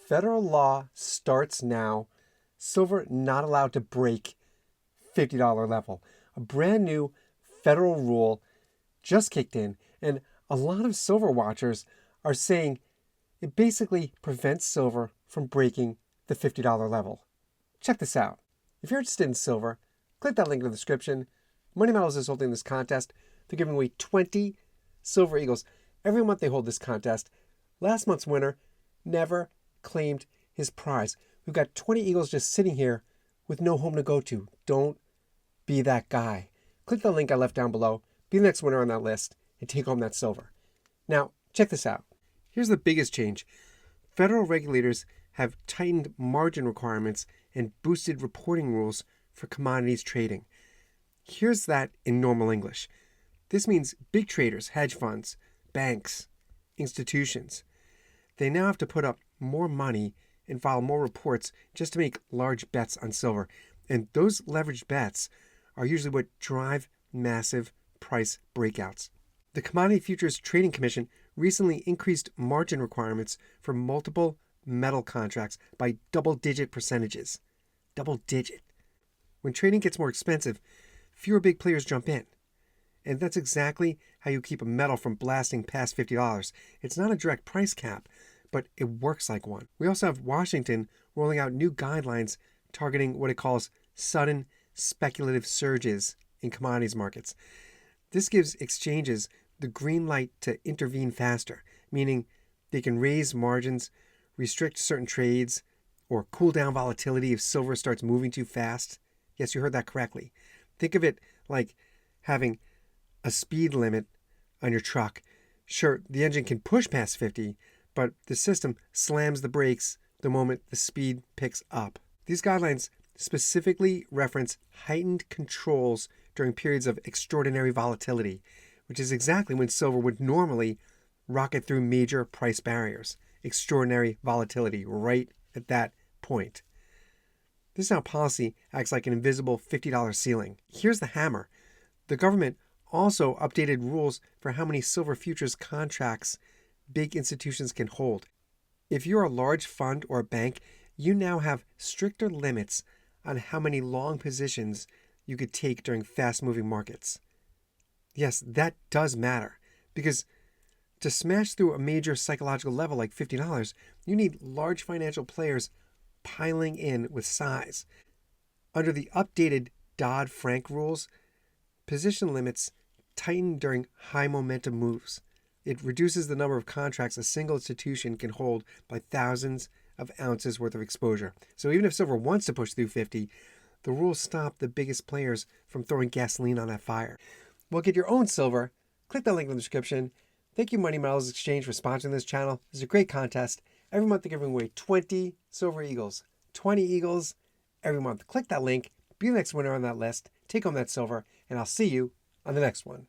Federal law starts now. Silver not allowed to break $50 level. A brand new federal rule just kicked in, and a lot of silver watchers are saying it basically prevents silver from breaking the $50 level. Check this out. If you're interested in silver, click that link in the description. Money Metals is holding this contest. They're giving away 20 silver eagles. Every month they hold this contest. Last month's winner never claimed his prize. We've got 20 eagles just sitting here with no home to go to. Don't be that guy. Click the link I left down below. Be the next winner on that list and take home that silver. Now, check this out. Here's the biggest change. Federal regulators have tightened margin requirements and boosted reporting rules for commodities trading. Here's that in normal English. This means big traders, hedge funds, banks, institutions, they now have to put up more money and file more reports just to make large bets on silver. And those leveraged bets are usually what drive massive price breakouts. The Commodity Futures Trading Commission recently increased margin requirements for multiple metal contracts by double-digit percentages. Double-digit. When trading gets more expensive, fewer big players jump in. And that's exactly how you keep a metal from blasting past $50. It's not a direct price cap, but it works like one. We also have Washington rolling out new guidelines targeting what it calls sudden speculative surges in commodities markets. This gives exchanges the green light to intervene faster, meaning they can raise margins, restrict certain trades, or cool down volatility if silver starts moving too fast. Yes, you heard that correctly. Think of it like having a speed limit on your truck. Sure, the engine can push past 50, but the system slams the brakes the moment the speed picks up. These guidelines specifically reference heightened controls during periods of extraordinary volatility, which is exactly when silver would normally rocket through major price barriers. Extraordinary volatility right at that point. This is how policy acts like an invisible $50 ceiling. Here's the hammer. The government also updated rules for how many silver futures contracts big institutions can hold. If you're a large fund or a bank, you now have stricter limits on how many long positions you could take during fast-moving markets. Yes, that does matter, because to smash through a major psychological level like $50, you need large financial players piling in with size. Under the updated Dodd-Frank rules, position limits tighten during high momentum moves. It reduces the number of contracts a single institution can hold by thousands of ounces worth of exposure. So even if silver wants to push through 50, the rules stop the biggest players from throwing gasoline on that fire. Well, get your own silver. Click that link in the description. Thank you, Money Metals Exchange, for sponsoring this channel. This is a great contest. Every month they're giving away 20 silver eagles. 20 eagles every month. Click that link. Be the next winner on that list. Take home that silver. And I'll see you on the next one.